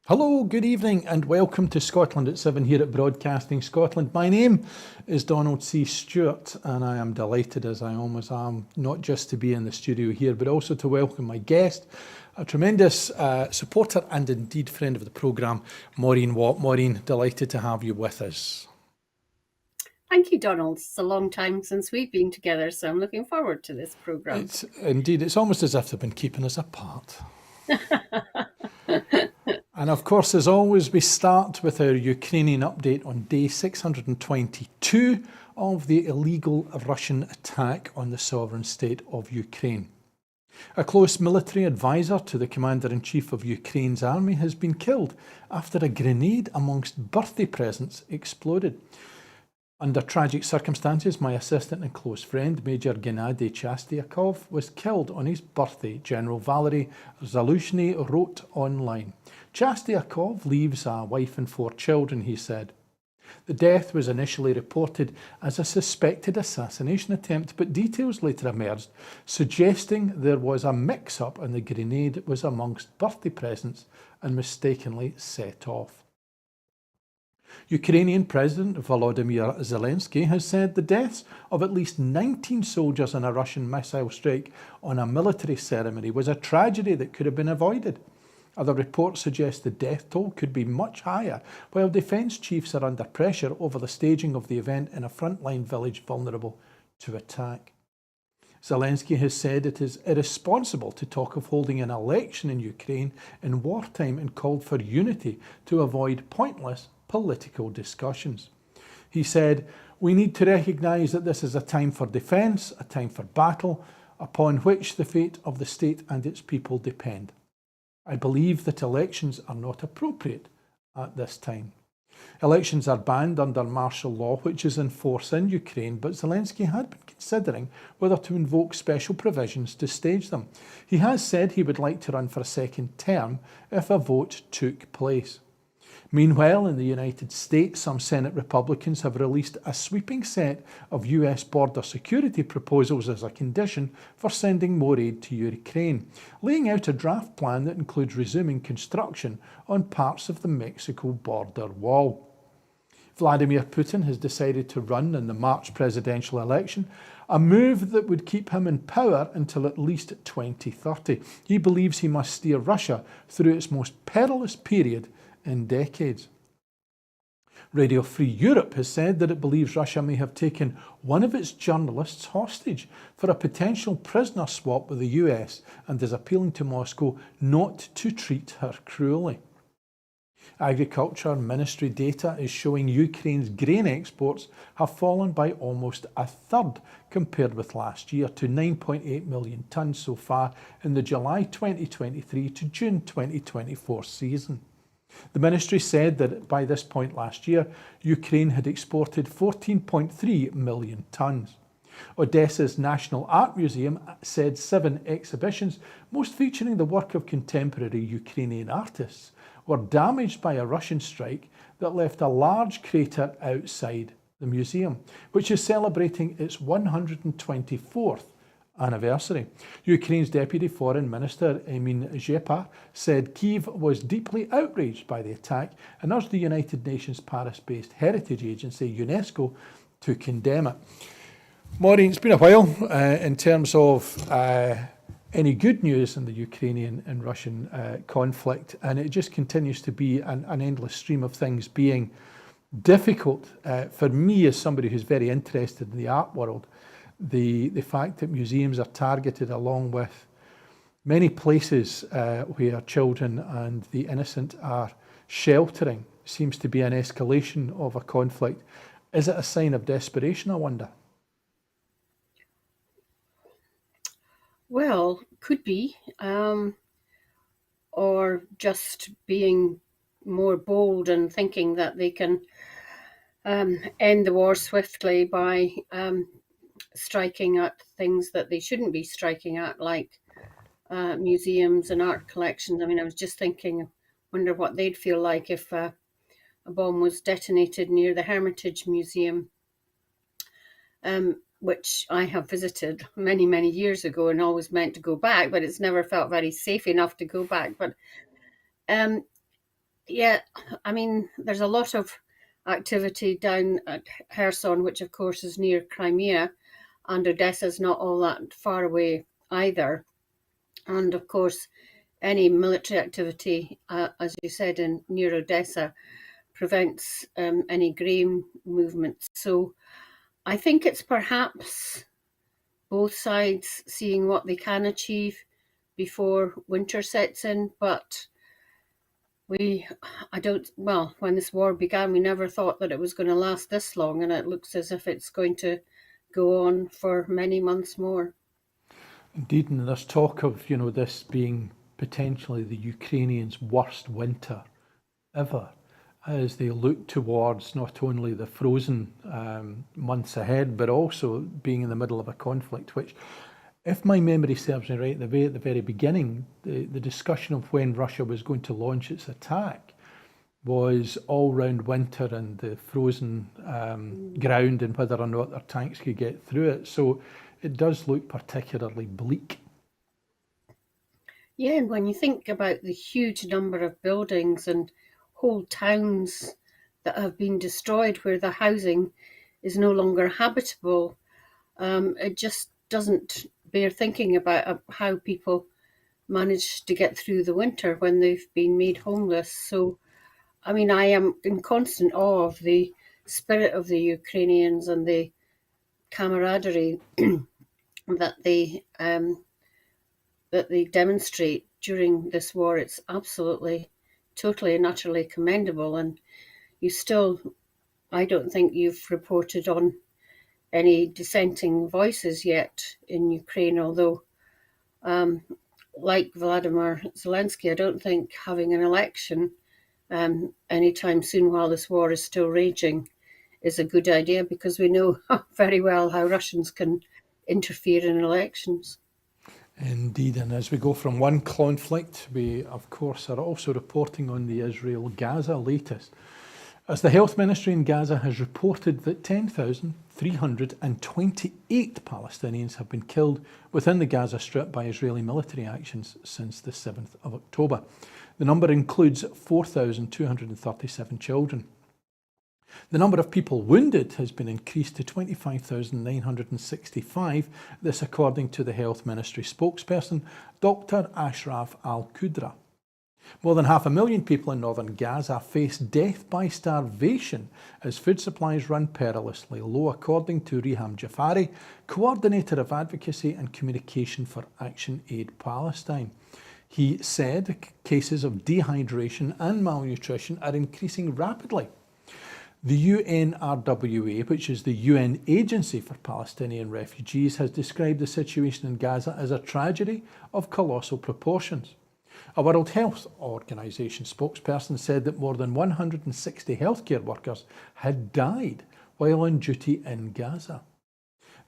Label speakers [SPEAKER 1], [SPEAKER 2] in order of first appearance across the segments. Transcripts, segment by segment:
[SPEAKER 1] Hello, good evening, and welcome to Scotland at 7 here at Broadcasting Scotland. My name is Donald C. Stewart, and I am delighted, as I always am, not just to be in the studio here, but also to welcome my guest, a tremendous supporter and indeed friend of the programme, Maureen Watt. Maureen, delighted to have you with us.
[SPEAKER 2] Thank you, Donald. It's a long time since we've been together, so I'm looking forward to this programme.
[SPEAKER 1] It's almost as if they've been keeping us apart. And of course, as always, we start with our Ukrainian update on day 622 of the illegal Russian attack on the sovereign state of Ukraine. A close military advisor to the commander-in-chief of Ukraine's army has been killed after a grenade amongst birthday presents exploded. Under tragic circumstances, my assistant and close friend, Major Gennady Chastyakov, was killed on his birthday, General Valery Zalushny wrote online. Chastyakov leaves a wife and 4 children, he said. The death was initially reported as a suspected assassination attempt, but details later emerged suggesting there was a mix-up and the grenade was amongst birthday presents and mistakenly set off. Ukrainian President Volodymyr Zelensky has said the deaths of at least 19 soldiers in a Russian missile strike on a military ceremony was a tragedy that could have been avoided. Other reports suggest the death toll could be much higher, while defence chiefs are under pressure over the staging of the event in a frontline village vulnerable to attack. Zelensky has said it is irresponsible to talk of holding an election in Ukraine in wartime and called for unity to avoid pointless political discussions. He said, "We need to recognise that this is a time for defence, a time for battle, upon which the fate of the state and its people depend. I believe that elections are not appropriate at this time." Elections are banned under martial law, which is in force in Ukraine, but Zelensky had been considering whether to invoke special provisions to stage them. He has said he would like to run for a second term if a vote took place. Meanwhile, in the United States, some Senate Republicans have released a sweeping set of US border security proposals as a condition for sending more aid to Ukraine, laying out a draft plan that includes resuming construction on parts of the Mexico border wall. Vladimir Putin has decided to run in the March presidential election, a move that would keep him in power until at least 2030. He believes he must steer Russia through its most perilous period in decades. Radio Free Europe has said that it believes Russia may have taken one of its journalists hostage for a potential prisoner swap with the US and is appealing to Moscow not to treat her cruelly. Agriculture Ministry data is showing Ukraine's grain exports have fallen by almost a third compared with last year to 9.8 million tonnes so far in the July 2023 to June 2024 season. The ministry said that by this point last year, Ukraine had exported 14.3 million tonnes. Odessa's National Art Museum said 7 exhibitions, most featuring the work of contemporary Ukrainian artists, were damaged by a Russian strike that left a large crater outside the museum, which is celebrating its 124th anniversary. Ukraine's Deputy Foreign Minister Emin Zhepa said Kyiv was deeply outraged by the attack and urged the United Nations Paris-based heritage agency UNESCO to condemn it. Maureen, it's been a while in terms of any good news in the Ukrainian and Russian conflict, and it just continues to be an endless stream of things being difficult for me as somebody who's very interested in the art world. The fact that museums are targeted along with many places where children and the innocent are sheltering seems to be an escalation of a conflict. Is it a sign of desperation, I wonder?
[SPEAKER 2] Well, could be, or just being more bold and thinking that they can end the war swiftly by striking at things that they shouldn't be striking at, like museums and art collections. I mean, I was just thinking, wonder what they'd feel like if a bomb was detonated near the Hermitage Museum, which I have visited many, many years ago and always meant to go back, but it's never felt very safe enough to go back. But Yeah, I mean, there's a lot of activity down at Kherson, which of course is near Crimea, and Odessa's not all that far away either. And of course, any military activity, as you said, in near Odessa prevents any grain movements. So I think it's perhaps both sides seeing what they can achieve before winter sets in. But when this war began, we never thought that it was going to last this long, and it looks as if it's going to go on for many months more.
[SPEAKER 1] Indeed, and there's talk of, this being potentially the Ukrainians' worst winter ever, as they look towards not only the frozen months ahead, but also being in the middle of a conflict, which, if my memory serves me right, at the very beginning, the discussion of when Russia was going to launch its attack was all round winter and the frozen ground and whether or not their tanks could get through it. So it does look particularly bleak.
[SPEAKER 2] Yeah, and when you think about the huge number of buildings and whole towns that have been destroyed where the housing is no longer habitable, it just doesn't bear thinking about how people manage to get through the winter when they've been made homeless. So, I mean, I am in constant awe of the spirit of the Ukrainians and the camaraderie that they demonstrate during this war. It's absolutely, totally and utterly commendable. And I don't think you've reported on any dissenting voices yet in Ukraine, although, like Vladimir Zelensky, I don't think having an election anytime soon while this war is still raging is a good idea, because we know very well how Russians can interfere in elections.
[SPEAKER 1] Indeed, and as we go from one conflict, we of course are also reporting on the Israel-Gaza latest, as the health ministry in Gaza has reported that 10,328 Palestinians have been killed within the Gaza Strip by Israeli military actions since the 7th of October. The number includes 4,237 children. The number of people wounded has been increased to 25,965, this according to the Health Ministry spokesperson, Dr. Ashraf Al-Qudra. More than 500,000 people in northern Gaza face death by starvation as food supplies run perilously low, according to Riham Jafari, Coordinator of Advocacy and Communication for Action Aid Palestine. He said cases of dehydration and malnutrition are increasing rapidly. The UNRWA, which is the UN Agency for Palestinian Refugees, has described the situation in Gaza as a tragedy of colossal proportions. A World Health Organization spokesperson said that more than 160 healthcare workers had died while on duty in Gaza.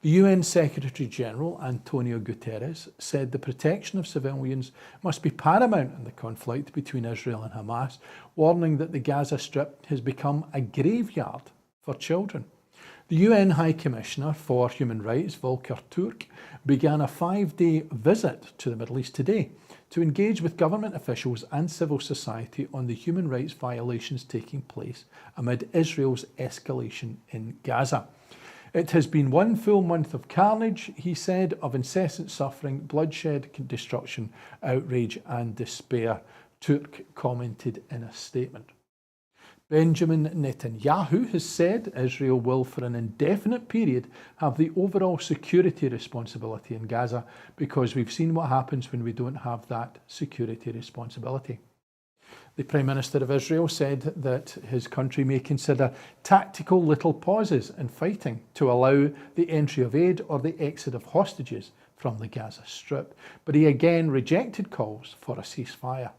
[SPEAKER 1] The UN Secretary General Antonio Guterres said the protection of civilians must be paramount in the conflict between Israel and Hamas, warning that the Gaza Strip has become a graveyard for children. The UN High Commissioner for Human Rights, Volker Turk, began a 5-day visit to the Middle East today to engage with government officials and civil society on the human rights violations taking place amid Israel's escalation in Gaza. It has been one full month of carnage, he said, of incessant suffering, bloodshed, destruction, outrage and despair, Turk commented in a statement. Benjamin Netanyahu has said Israel will, for an indefinite period, have the overall security responsibility in Gaza because we've seen what happens when we don't have that security responsibility. The Prime Minister of Israel said that his country may consider tactical little pauses in fighting to allow the entry of aid or the exit of hostages from the Gaza Strip, but he again rejected calls for a ceasefire.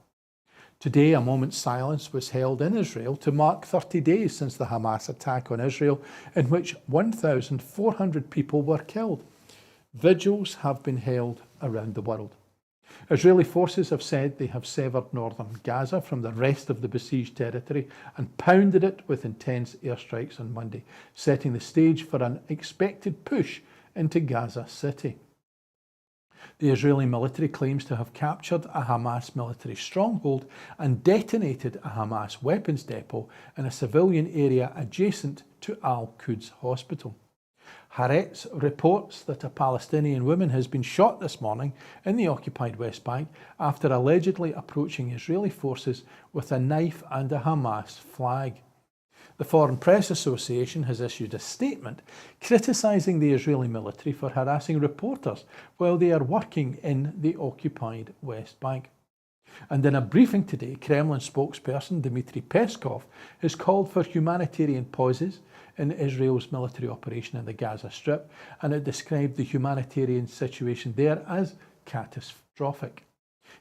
[SPEAKER 1] Today, a moment's silence was held in Israel to mark 30 days since the Hamas attack on Israel, in which 1,400 people were killed. Vigils have been held around the world. Israeli forces have said they have severed northern Gaza from the rest of the besieged territory and pounded it with intense airstrikes on Monday, setting the stage for an expected push into Gaza City. The Israeli military claims to have captured a Hamas military stronghold and detonated a Hamas weapons depot in a civilian area adjacent to Al-Quds hospital. Haaretz reports that a Palestinian woman has been shot this morning in the occupied West Bank after allegedly approaching Israeli forces with a knife and a Hamas flag. The Foreign Press Association has issued a statement criticising the Israeli military for harassing reporters while they are working in the occupied West Bank. And in a briefing today, Kremlin spokesperson Dmitry Peskov has called for humanitarian pauses in Israel's military operation in the Gaza Strip, and it described the humanitarian situation there as catastrophic.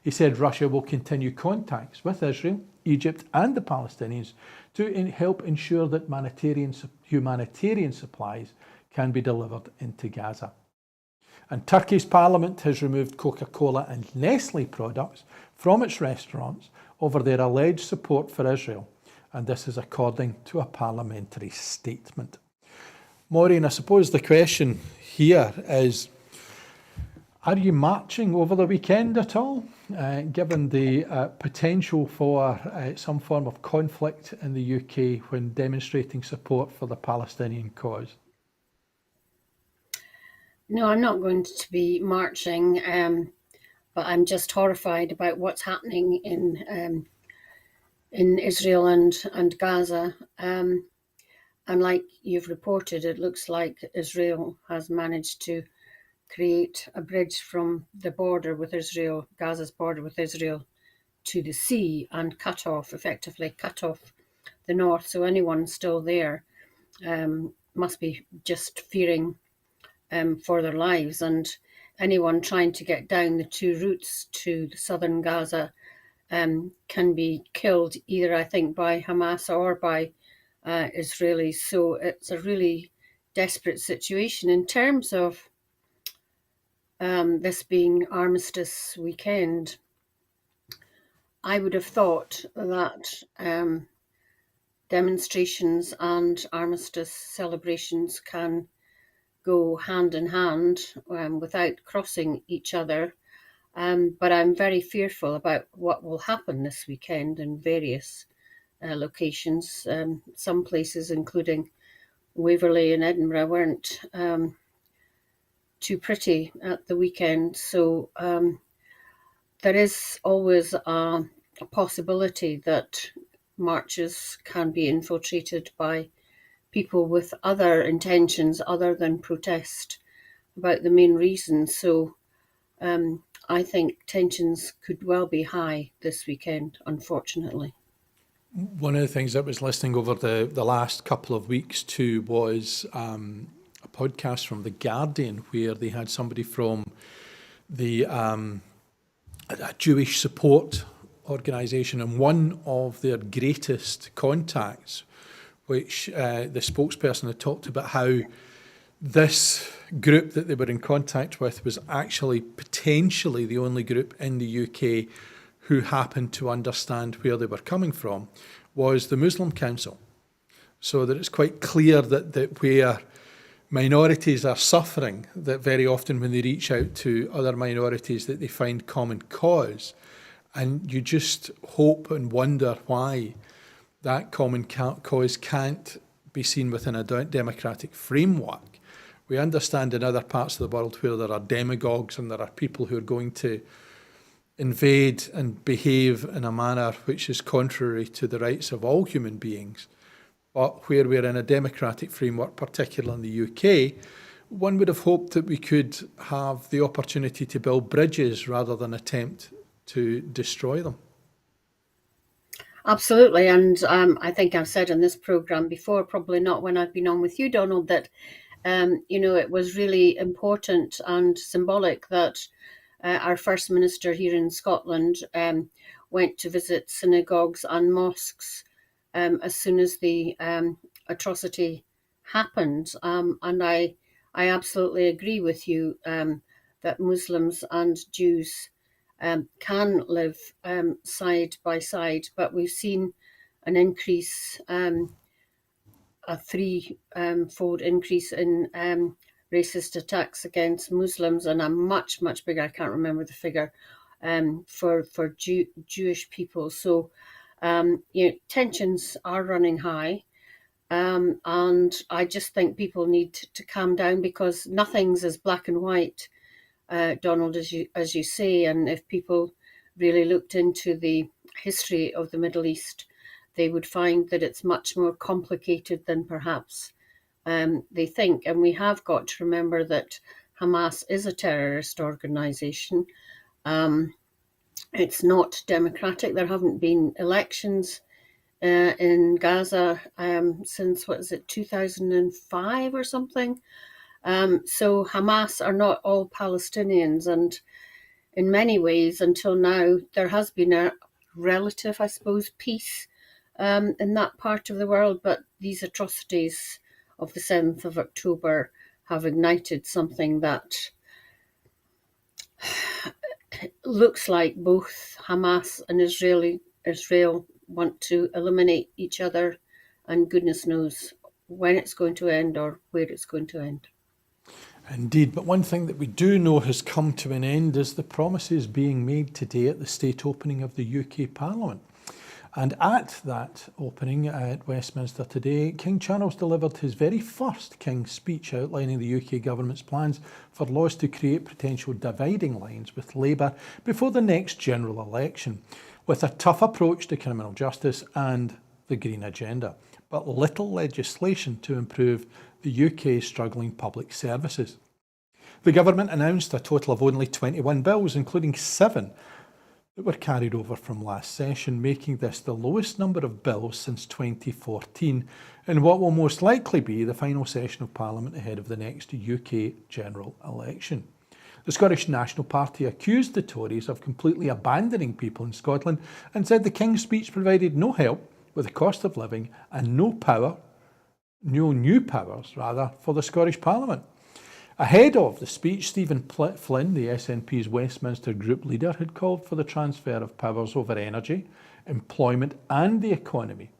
[SPEAKER 1] He said Russia will continue contacts with Israel, Egypt and the Palestinians to help ensure that humanitarian supplies can be delivered into Gaza. And Turkey's parliament has removed Coca-Cola and Nestle products from its restaurants over their alleged support for Israel. And this is according to a parliamentary statement. Maureen, I suppose the question here is, are you marching over the weekend at all, given the potential for some form of conflict in the UK when demonstrating support for the Palestinian cause?
[SPEAKER 2] No, I'm not going to be marching, but I'm just horrified about what's happening in Israel and Gaza. And like you've reported, it looks like Israel has managed to create a bridge from the border with Israel, Gaza's border with Israel, to the sea and effectively cut off the north. So anyone still there must be just fearing for their lives. And anyone trying to get down the two routes to the southern Gaza can be killed either, I think, by Hamas or by Israelis. So it's a really desperate situation. In terms of this being Armistice weekend, I would have thought that demonstrations and Armistice celebrations can go hand in hand without crossing each other. But I'm very fearful about what will happen this weekend in various locations. Some places, including Waverley and Edinburgh, weren't too pretty at the weekend. So there is always a possibility that marches can be infiltrated by people with other intentions other than protest about the main reason. So I think tensions could well be high this weekend, unfortunately.
[SPEAKER 1] One of the things that was listening over the last couple of weeks to was a podcast from The Guardian where they had somebody from the a Jewish support organisation, and one of their greatest contacts, which the spokesperson had talked about how this group that they were in contact with was actually potentially the only group in the UK who happened to understand where they were coming from, was the Muslim Council. So that it's quite clear that where minorities are suffering, that very often when they reach out to other minorities that they find common cause. And you just hope and wonder why that common cause can't be seen within a democratic framework. We understand in other parts of the world where there are demagogues and there are people who are going to invade and behave in a manner which is contrary to the rights of all human beings. But where we're in a democratic framework, particularly in the UK, one would have hoped that we could have the opportunity to build bridges rather than attempt to destroy them.
[SPEAKER 2] Absolutely. And I think I've said in this programme before, probably not when I've been on with you, Donald, that it was really important and symbolic that our First Minister here in Scotland went to visit synagogues and mosques as soon as the atrocity happened. And I absolutely agree with you that Muslims and Jews can live side by side, but we've seen an increase, a threefold increase in racist attacks against Muslims, and a much, much bigger, I can't remember the figure, for Jewish people. So, tensions are running high. And I just think people need to calm down, because nothing's as black and white, Donald, as you say. And if people really looked into the history of the Middle East, they would find that it's much more complicated than perhaps they think. And we have got to remember that Hamas is a terrorist organization. It's not democratic. There haven't been elections in Gaza since, 2005 or something. So Hamas are not all Palestinians, and in many ways, until now, there has been a relative, I suppose, peace in that part of the world. But these atrocities of the 7th of October have ignited something that looks like both Hamas and Israel want to eliminate each other, and goodness knows when it's going to end or where it's going to end.
[SPEAKER 1] Indeed, but one thing that we do know has come to an end is the promises being made today at the state opening of the UK Parliament. And at that opening at Westminster today, King Charles delivered his very first King's Speech outlining the UK government's plans for laws to create potential dividing lines with Labour before the next general election, with a tough approach to criminal justice and the Green Agenda, but little legislation to improve the UK's struggling public services. The government announced a total of only 21 bills, including 7 that were carried over from last session, making this the lowest number of bills since 2014 in what will most likely be the final session of Parliament ahead of the next UK general election. The Scottish National Party accused the Tories of completely abandoning people in Scotland and said the King's Speech provided no help with the cost of living and no new powers for the Scottish Parliament. Ahead of the speech, Stephen Flynn, the SNP's Westminster group leader, had called for the transfer of powers over energy, employment and the economy,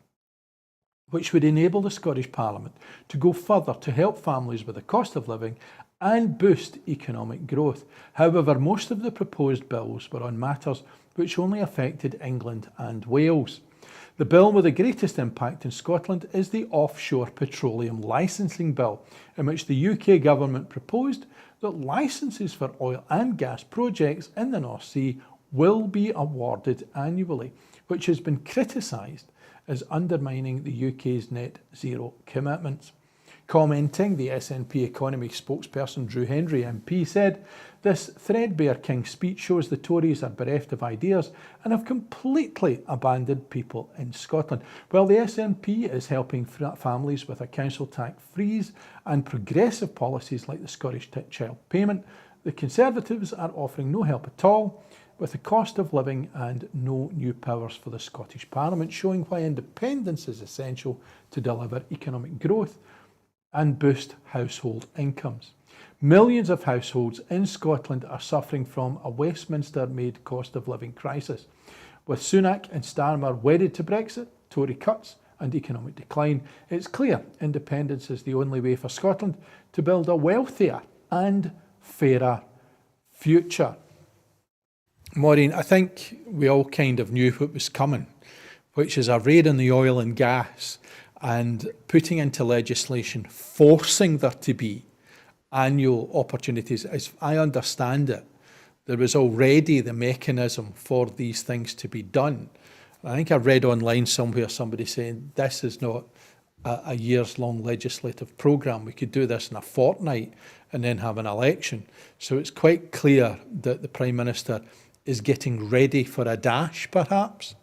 [SPEAKER 1] which would enable the Scottish Parliament to go further to help families with the cost of living and boost economic growth. However, most of the proposed bills were on matters which only affected England and Wales. The bill with the greatest impact in Scotland is the Offshore Petroleum Licensing Bill, in which the UK government proposed that licences for oil and gas projects in the North Sea will be awarded annually, which has been criticised as undermining the UK's net zero commitments. Commenting, the SNP economy spokesperson Drew Hendry MP said, "This threadbare King's Speech shows the Tories are bereft of ideas and have completely abandoned people in Scotland. While the SNP is helping families with a council tax freeze and progressive policies like the Scottish child payment, the Conservatives are offering no help at all with the cost of living and no new powers for the Scottish Parliament, showing why independence is essential to deliver economic growth and boost household incomes." Millions of households in Scotland are suffering from a Westminster-made cost of living crisis. With Sunak and Starmer wedded to Brexit, Tory cuts and economic decline, it's clear independence is the only way for Scotland to build a wealthier and fairer future. Maureen, I think we all kind of knew what was coming, which is a raid on the oil and gas and putting into legislation, forcing there to be annual opportunities. As I understand it, there was already the mechanism for these things to be done. I think I read online somewhere somebody saying this is not a years-long legislative programme. We could do this in a fortnight and then have an election. So it's quite clear that the Prime Minister is getting ready for a dash, perhaps.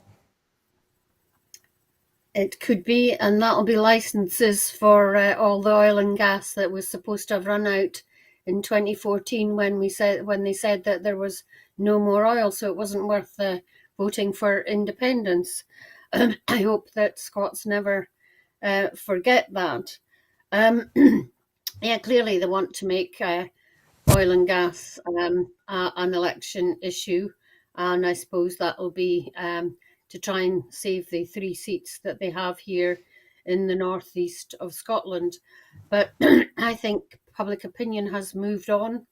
[SPEAKER 2] It could be, and that'll be licences for all the oil and gas that was supposed to have run out in 2014 when they said that there was no more oil, so it wasn't worth voting for independence. I hope that Scots never forget that. Yeah, clearly they want to make oil and gas an election issue, and I suppose that'll be to try and save the 3 seats that they have here in the northeast of Scotland. But I think public opinion has moved on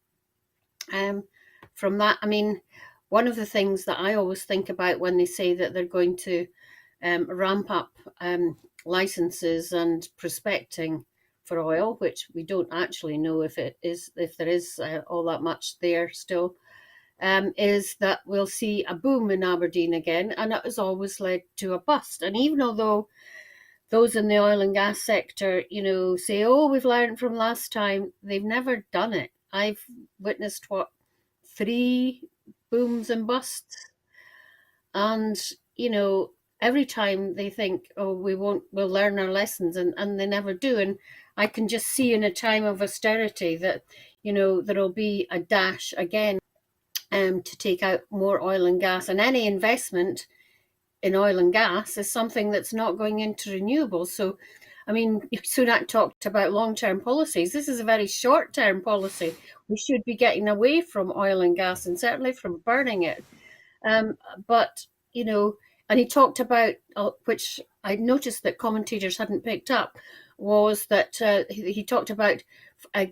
[SPEAKER 2] from that. I mean, one of the things that I always think about when they say that they're going to ramp up licenses and prospecting for oil, which we don't actually know if there is all that much there still, is that we'll see a boom in Aberdeen again, and it has always led to a bust. And even although those in the oil and gas sector, say, oh, we've learned from last time, they've never done it. I've witnessed 3 booms and busts, and every time they think, oh, we'll learn our lessons, and they never do. And I can just see in a time of austerity that there'll be a dash again to take out more oil and gas, and any investment in oil and gas is something that's not going into renewables. So I mean, Sunak talked about long-term policies. This is a very short-term policy. We should be getting away from oil and gas, and certainly from burning it. But, and he talked about, which I noticed that commentators hadn't picked up, was that he talked about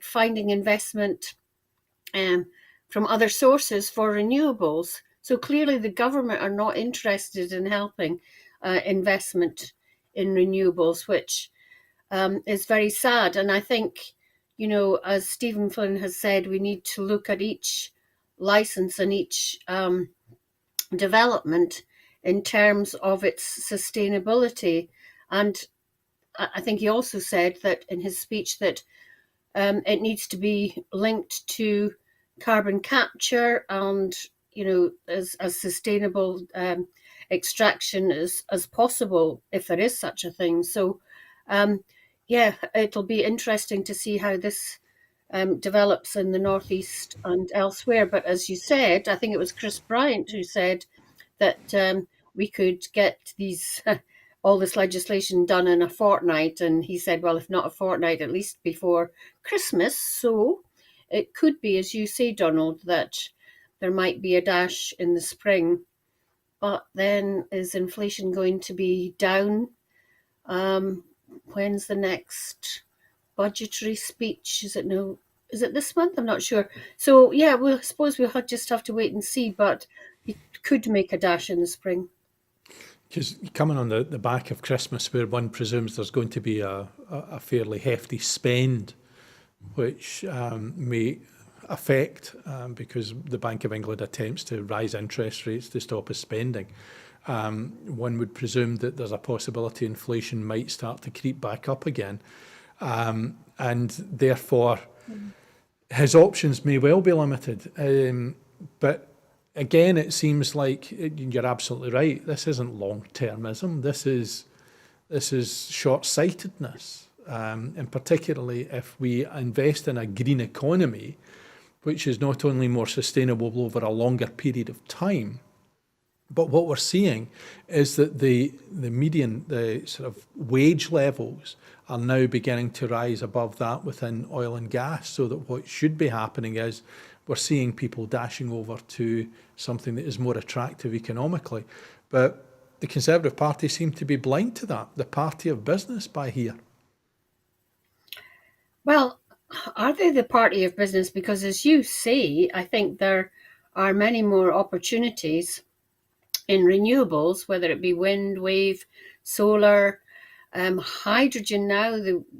[SPEAKER 2] finding investment from other sources for renewables. So clearly the government are not interested in helping investment in renewables, which is very sad. And I think, as Stephen Flynn has said, we need to look at each license and each development in terms of its sustainability. And I think he also said that in his speech that it needs to be linked to carbon capture and, as sustainable extraction as possible, if there is such a thing. So, it'll be interesting to see how this develops in the Northeast and elsewhere. But as you said, I think it was Chris Bryant who said that we could get all this legislation done in a fortnight. And he said, well, if not a fortnight, at least before Christmas. So it could be, as you say, Donald, that there might be a dash in the spring. But then is inflation going to be down? When's the next budgetary speech? Is it this month? I'm not sure. So yeah, I suppose we'll just have to wait and see, but it could make a dash in the spring.
[SPEAKER 1] Because coming on the back of Christmas, where one presumes there's going to be a fairly hefty spend, which may affect, because the Bank of England attempts to rise interest rates to stop us spending, one would presume that there's a possibility inflation might start to creep back up again. And therefore, his options may well be limited. But again, it seems like you're absolutely right. This isn't long-termism. This is short-sightedness. And particularly if we invest in a green economy, which is not only more sustainable over a longer period of time, but what we're seeing is that the sort of wage levels are now beginning to rise above that within oil and gas, so that what should be happening is we're seeing people dashing over to something that is more attractive economically. But the Conservative Party seem to be blind to that, the party of business by here.
[SPEAKER 2] Well, are they the party of business? Because as you say, I think there are many more opportunities in renewables, whether it be wind, wave, solar, hydrogen now.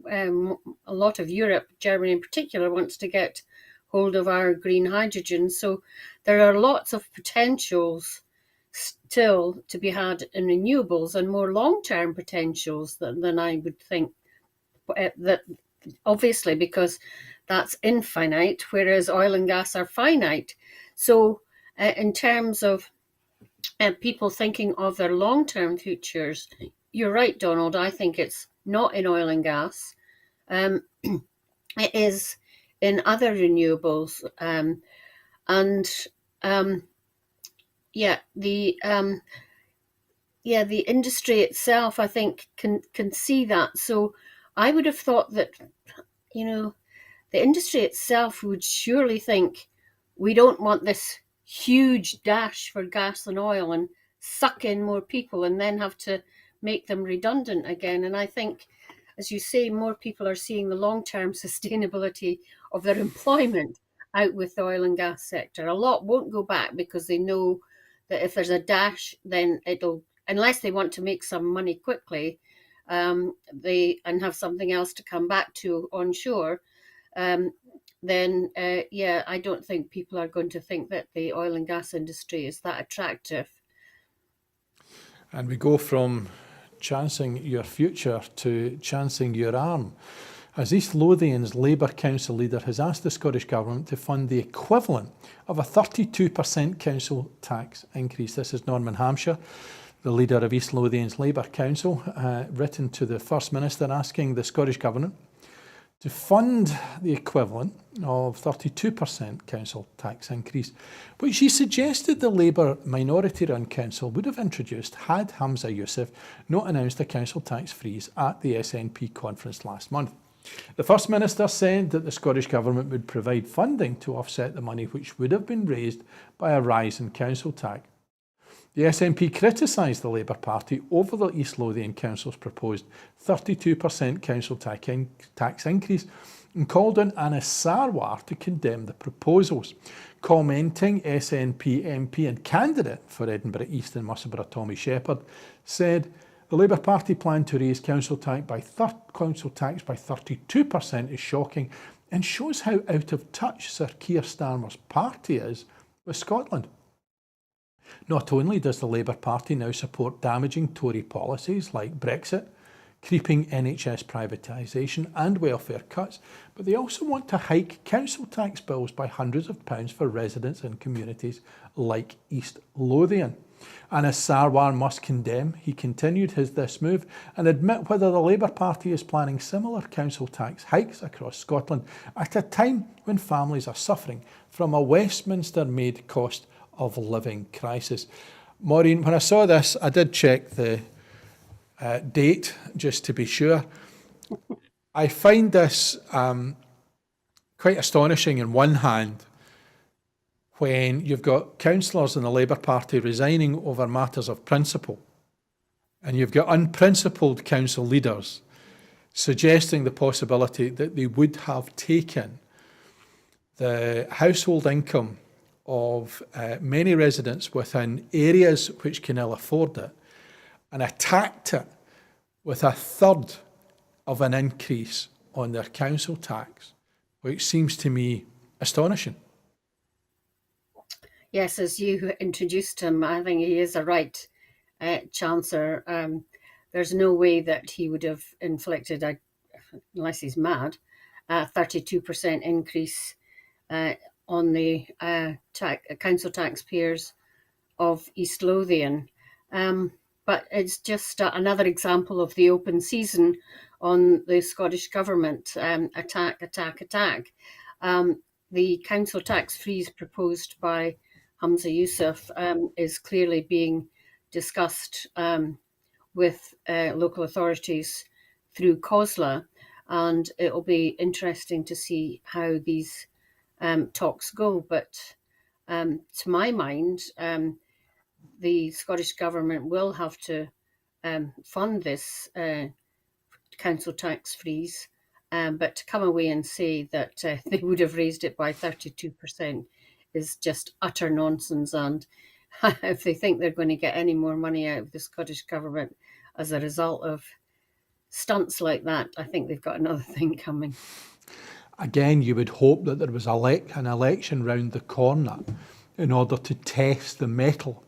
[SPEAKER 2] A lot of Europe, Germany in particular, wants to get hold of our green hydrogen. So there are lots of potentials still to be had in renewables, and more long-term potentials than I would think, that obviously, because that's infinite, whereas oil and gas are finite. So in terms of people thinking of their long-term futures, you're right, Donald. I think it's not in oil and gas. It is in other renewables. The industry itself, I think, can see that. So I would have thought that, the industry itself would surely think, we don't want this huge dash for gas and oil and suck in more people and then have to make them redundant again. And I think as you say, more people are seeing the long-term sustainability of their employment out with the oil and gas sector. A lot won't go back because they know that if there's a dash, then it'll, unless they want to make some money quickly, they and have something else to come back to onshore, then yeah, I don't think people are going to think that the oil and gas industry is that attractive.
[SPEAKER 1] And we go from chancing your future to chancing your arm, as East Lothian's Labour Council leader has asked the Scottish Government to fund the equivalent of a 32% council tax increase. This is Norman Hampshire, the leader of East Lothian's Labour Council, written to the First Minister asking the Scottish Government to fund the equivalent of 32% council tax increase, which he suggested the Labour minority-run council would have introduced had Hamza Yousaf not announced a council tax freeze at the SNP conference last month. The First Minister said that the Scottish Government would provide funding to offset the money which would have been raised by a rise in council tax. The SNP criticised the Labour Party over the East Lothian Council's proposed 32% council tax increase and called on Anas Sarwar to condemn the proposals. Commenting, SNP MP and candidate for Edinburgh East and Musselburgh Tommy Shepherd said the Labour Party plan to raise council tax by 32% is shocking and shows how out of touch Sir Keir Starmer's party is with Scotland. Not only does the Labour Party now support damaging Tory policies like Brexit, creeping NHS privatisation and welfare cuts, but they also want to hike council tax bills by hundreds of pounds for residents in communities like East Lothian. Anas Sarwar must condemn, he continued, this move and admit whether the Labour Party is planning similar council tax hikes across Scotland at a time when families are suffering from a Westminster-made cost of living crisis. Maureen, when I saw this, I did check the date just to be sure. I find this quite astonishing in one hand when you've got councillors in the Labour Party resigning over matters of principle, and you've got unprincipled council leaders suggesting the possibility that they would have taken the household income of many residents within areas which can ill afford it and attacked it with a third of an increase on their council tax, which seems to me astonishing.
[SPEAKER 2] Yes, as you introduced him, I think he is a right chancer. There's no way that he would have inflicted, unless he's mad, a 32% increase on the council taxpayers of East Lothian. But it's just another example of the open season on the Scottish Government. Attack. The council tax freeze proposed by Hamza Yousaf is clearly being discussed with local authorities through COSLA, and it will be interesting to see how these talks go. But to my mind, the Scottish Government will have to fund this council tax freeze, but to come away and say that they would have raised it by 32% is just utter nonsense. And if they think they're going to get any more money out of the Scottish Government as a result of stunts like that, I think they've got another thing coming.
[SPEAKER 1] Again, you would hope that there was an election round the corner in order to test the mettle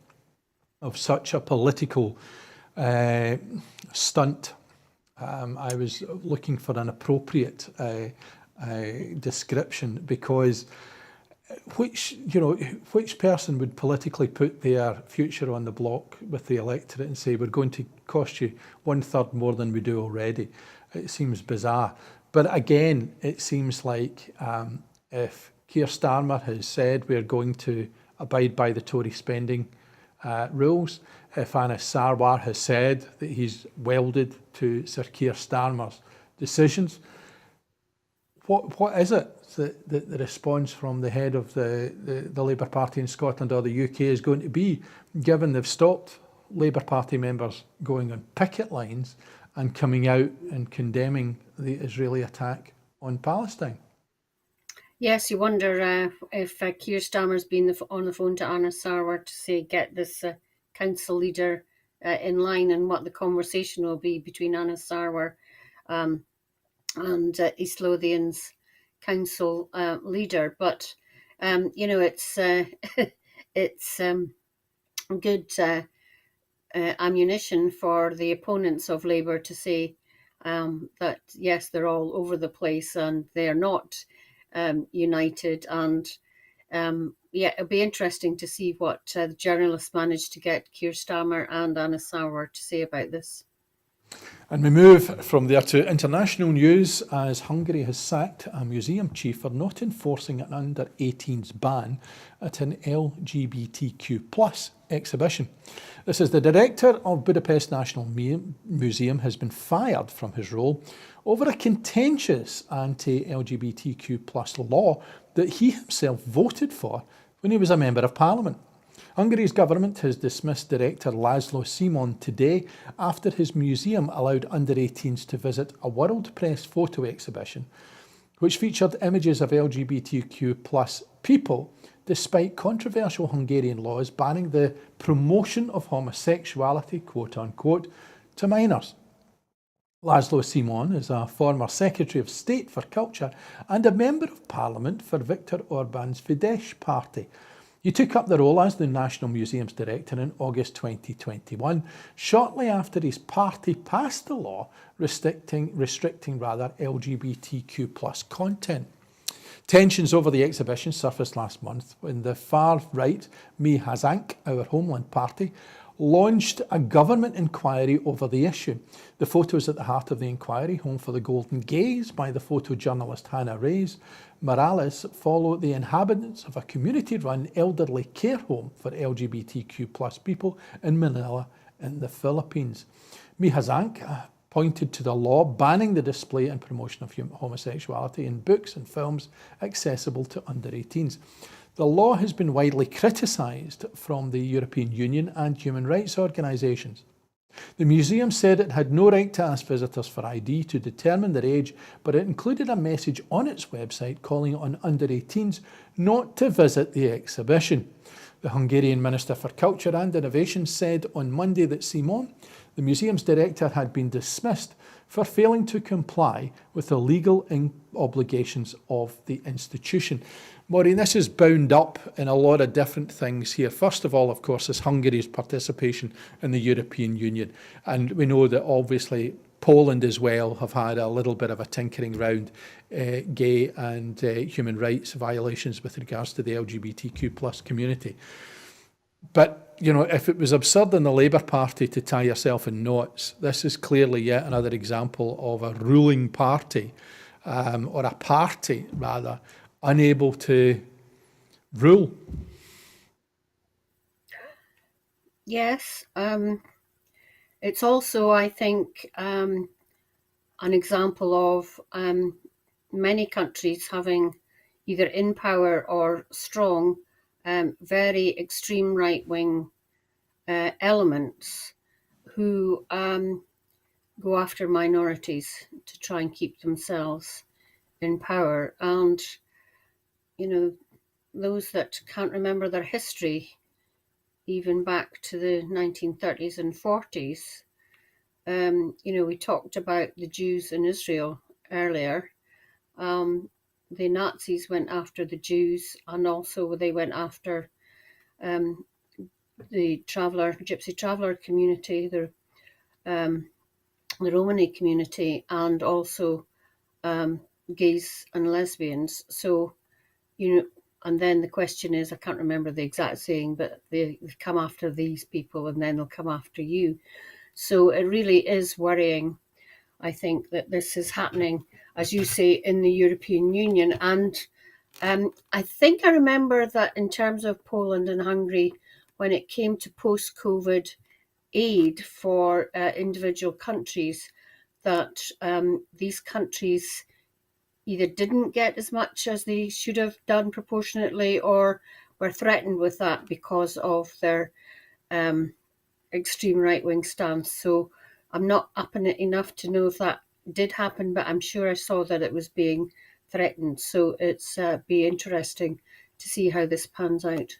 [SPEAKER 1] of such a political stunt. I was looking for an appropriate description, because which person would politically put their future on the block with the electorate and say, we're going to cost you 1/3 more than we do already? It seems bizarre. But again, it seems like if Keir Starmer has said we're going to abide by the Tory spending rules, if Anas Sarwar has said that he's welded to Sir Keir Starmer's decisions, what is it that the response from the head of the Labour Party in Scotland or the UK is going to be, given they've stopped Labour Party members going on picket lines and coming out and condemning the Israeli attack on Palestine.
[SPEAKER 2] Yes, you wonder if Keir Starmer's been on the phone to Anna Sarwar to say get this council leader in line, and what the conversation will be between Anna Sarwar and East Lothian's council leader. But it's it's good ammunition for the opponents of Labour to say that yes, they're all over the place and they're not united. And it'll be interesting to see what the journalists managed to get Keir Starmer and Anna Sarwar to say about this.
[SPEAKER 1] And we move from there to international news, as Hungary has sacked a museum chief for not enforcing an under-18s ban at an LGBTQ+ exhibition. This is the director of Budapest National Museum has been fired from his role over a contentious anti-LGBTQ+ law that he himself voted for when he was a member of parliament. Hungary's government has dismissed director Laszlo Simon today after his museum allowed under-18s to visit a world press photo exhibition which featured images of LGBTQ+ people, despite controversial Hungarian laws banning the promotion of homosexuality, quote unquote, to minors. Laszlo Simon is a former Secretary of State for Culture and a Member of Parliament for Viktor Orban's Fidesz party. He took up the role as the National Museum's director in August 2021, shortly after his party passed a law restricting LGBTQ+ content. Tensions over the exhibition surfaced last month when the far-right Mi Hazánk, our Homeland Party, launched a government inquiry over the issue. The photos at the heart of the inquiry, Home for the Golden Gaze by the photojournalist Hannah Reyes Morales, follow the inhabitants of a community-run elderly care home for LGBTQ+ people in Manila in the Philippines. Mi Hazánk pointed to the law banning the display and promotion of homosexuality in books and films accessible to under-18s. The law has been widely criticised from the European Union and human rights organisations. The museum said it had no right to ask visitors for ID to determine their age, but it included a message on its website calling on under-18s not to visit the exhibition. The Hungarian Minister for Culture and Innovation said on Monday that Simon, the museum's director, had been dismissed for failing to comply with the legal obligations of the institution. Maureen, this is bound up in a lot of different things here. First of all, of course, is Hungary's participation in the European Union. And we know that obviously Poland as well have had a little bit of a tinkering round gay and human rights violations with regards to the LGBTQ+ community. But, if it was absurd in the Labour Party to tie yourself in knots, this is clearly yet another example of a ruling party, or a party rather, unable to rule.
[SPEAKER 2] Yes, it's also, I think, an example of many countries having either in power or strong, very extreme right-wing elements who go after minorities to try and keep themselves in power. And those that can't remember their history, even back to the 1930s and 40s, we talked about the Jews in Israel earlier. The Nazis went after the Jews, and also they went after the gypsy traveller community, the Romani community, and also gays and lesbians. So, and then the question is, I can't remember the exact saying, but they come after these people and then they'll come after you. So it really is worrying, I think, that this is happening, as you say, in the European Union. And I think I remember that in terms of Poland and Hungary, when it came to post-COVID aid for individual countries, that these countries either didn't get as much as they should have done proportionately, or were threatened with that because of their extreme right-wing stance. So I'm not up in it enough to know if that did happen, but I'm sure I saw that it was being threatened. So it's be interesting to see how this pans out.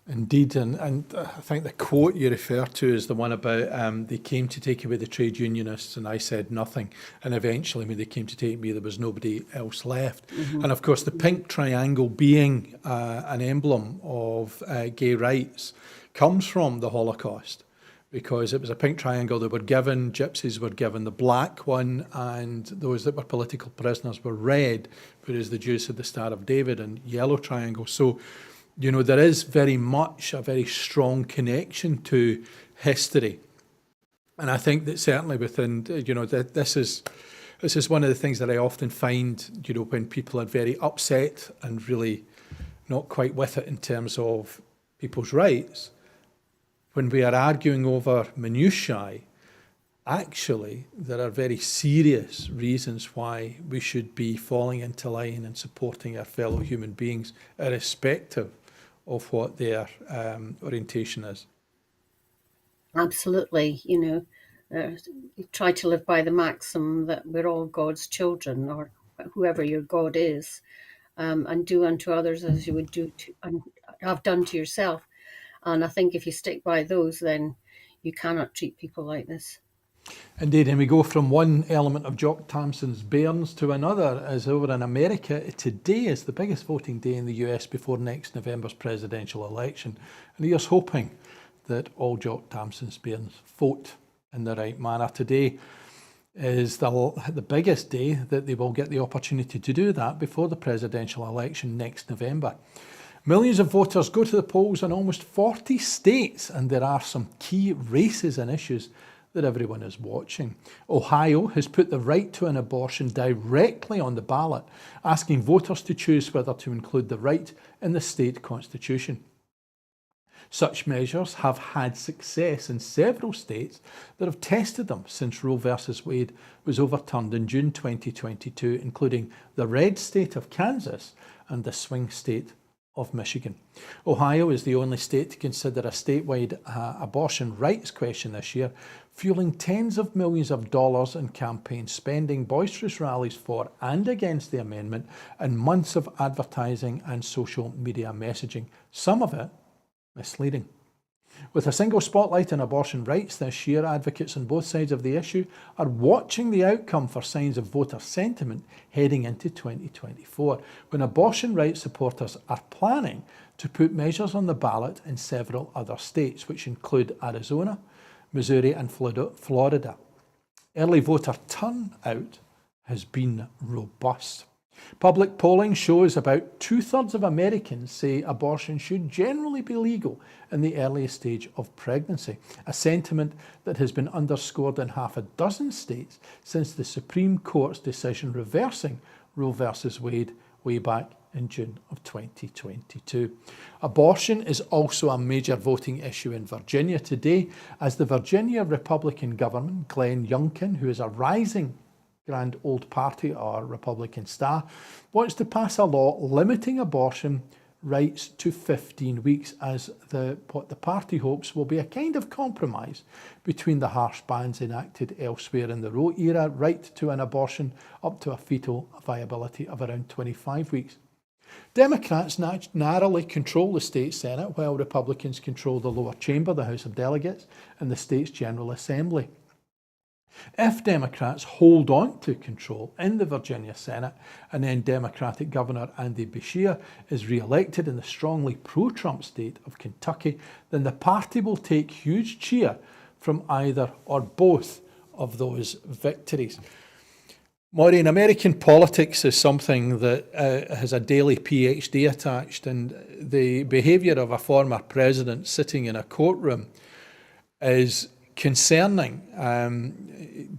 [SPEAKER 1] Indeed, and I think the quote you refer to is the one about they came to take away the trade unionists and I said nothing. And eventually when they came to take me, there was nobody else left.
[SPEAKER 2] Mm-hmm.
[SPEAKER 1] And of course, the pink triangle being an emblem of gay rights comes from the Holocaust, because it was a pink triangle that were given, gypsies were given the black one, and those that were political prisoners were red, whereas the Jews had the Star of David and yellow triangle. So, you know, there is very much a very strong connection to history. And I think that certainly within, you know, that this is one of the things that I often find, you know, when people are very upset and really not quite with it in terms of people's rights, when we are arguing over minutiae, actually there are very serious reasons why we should be falling into line and supporting our fellow human beings, irrespective of what their orientation is.
[SPEAKER 2] Absolutely, you know, you try to live by the maxim that we're all God's children, or whoever your God is, and do unto others as you would do to and have done to yourself. And I think if you stick by those, then you cannot treat people like this.
[SPEAKER 1] Indeed, and we go from one element of Jock Thompson's bairns to another, as over in America, today is the biggest voting day in the US before next November's presidential election. And here's hoping that all Jock Thompson's bairns vote in the right manner. Today is the biggest day that they will get the opportunity to do that before the presidential election next November. Millions of voters go to the polls in almost 40 states, and there are some key races and issues that everyone is watching. Ohio has put the right to an abortion directly on the ballot, asking voters to choose whether to include the right in the state constitution. Such measures have had success in several states that have tested them since Roe v. Wade was overturned in June 2022, including the red state of Kansas and the swing state of Michigan. Ohio is the only state to consider a statewide abortion rights question this year, fueling tens of millions of dollars in campaign spending, boisterous rallies for and against the amendment, and months of advertising and social media messaging, some of it misleading. With a single spotlight on abortion rights this year, advocates on both sides of the issue are watching the outcome for signs of voter sentiment heading into 2024, when abortion rights supporters are planning to put measures on the ballot in several other states, which include Arizona, Missouri and Florida. Early voter turnout has been robust. Public polling shows about 2/3 of Americans say abortion should generally be legal in the earliest stage of pregnancy, a sentiment that has been underscored in half a dozen states since the Supreme Court's decision reversing Roe v. Wade way back in June of 2022. Abortion is also a major voting issue in Virginia today, as the Virginia Republican government, Glenn Youngkin, who is a rising Grand Old Party or Republican star, wants to pass a law limiting abortion rights to 15 weeks as what the party hopes will be a kind of compromise between the harsh bans enacted elsewhere in the Roe era right to an abortion up to a fetal viability of around 25 weeks. Democrats narrowly control the state Senate, while Republicans control the lower chamber, the House of Delegates, and the state's General Assembly. If Democrats hold on to control in the Virginia Senate, and then Democratic Governor Andy Beshear is re-elected in the strongly pro-Trump state of Kentucky, then the party will take huge cheer from either or both of those victories. Maureen, American politics is something that has a daily PhD attached, and the behaviour of a former president sitting in a courtroom is concerning.